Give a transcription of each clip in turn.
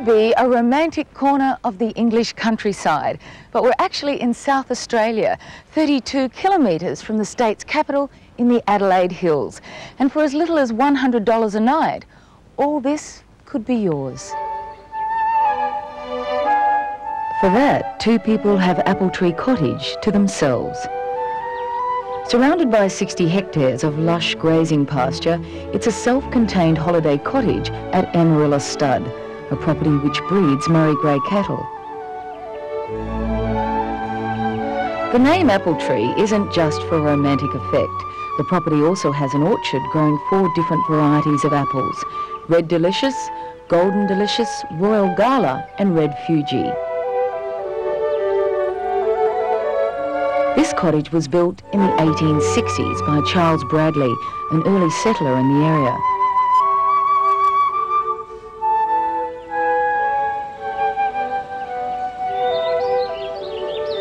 be a romantic corner of the English countryside, but we're actually in South Australia, 32 kilometres from the state's capital in the Adelaide Hills. And for as little as $100 a night, all this could be yours. For that, two people have Tree Cottage to themselves. Surrounded by 60 hectares of lush grazing pasture, it's a self-contained holiday cottage at Amarilla Stud, a property which breeds Murray Grey cattle. The name Apple Tree isn't just for romantic effect. The property also has an orchard growing 4 different varieties of apples: Red Delicious, Golden Delicious, Royal Gala and Red Fuji. This cottage was built in the 1860s by Charles Bradley, an early settler in the area.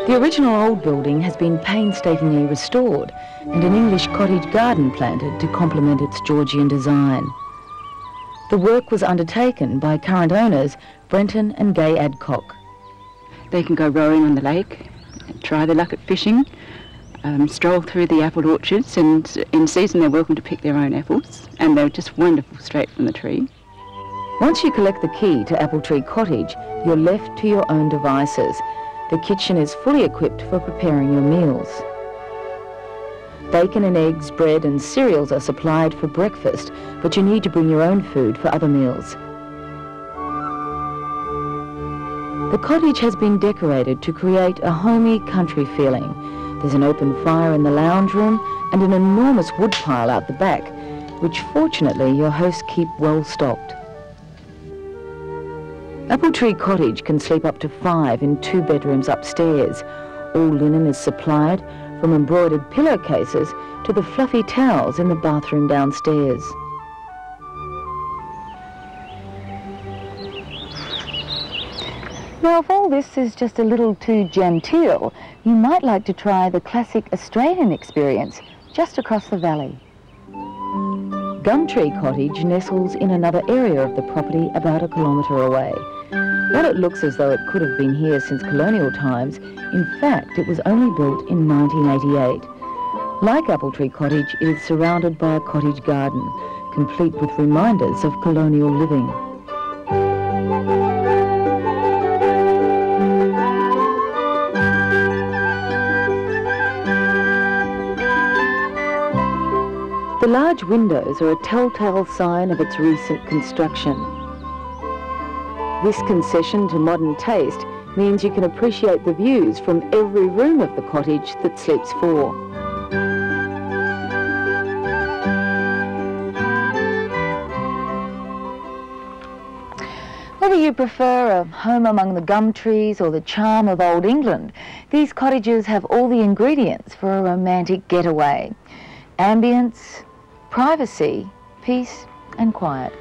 The original old building has been painstakingly restored and an English cottage garden planted to complement its Georgian design. The work was undertaken by current owners Brenton and Gay Adcock. They can go rowing on the lake, try their luck at fishing, stroll through the apple orchards, and in season they're welcome to pick their own apples, and they're just wonderful straight from the tree. Once you collect the key to Apple Tree Cottage, you're left to your own devices. The kitchen is fully equipped for preparing your meals. Bacon and eggs, bread and cereals are supplied for breakfast, but you need to bring your own food for other meals. The cottage has been decorated to create a homey country feeling. There's an open fire in the lounge room and an enormous wood pile out the back, which fortunately your hosts keep well stocked. Apple Tree Cottage can sleep up to 5 in 2 bedrooms upstairs. All linen is supplied, from embroidered pillowcases to the fluffy towels in the bathroom downstairs. Now, if all this is just a little too genteel, you might like to try the classic Australian experience just across the valley. Gumtree Cottage nestles in another area of the property about 1 kilometre away. While it looks as though it could have been here since colonial times, in fact it was only built in 1988. Like Apple Tree Cottage, it is surrounded by a cottage garden, complete with reminders of colonial living. The large windows are a telltale sign of its recent construction. This concession to modern taste means you can appreciate the views from every room of the cottage that sleeps 4. Whether you prefer a home among the gum trees or the charm of old England, these cottages have all the ingredients for a romantic getaway: ambience, privacy, peace and quiet.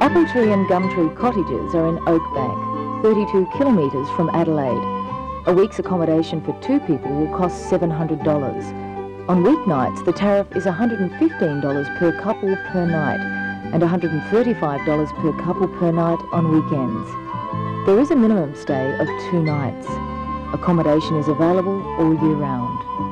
Apple Tree and Gumtree Cottages are in Oakbank, 32 kilometres from Adelaide. A week's accommodation for 2 people will cost $700. On weeknights, the tariff is $115 per couple per night and $135 per couple per night on weekends. There is a minimum stay of 2 nights. Accommodation is available all year round.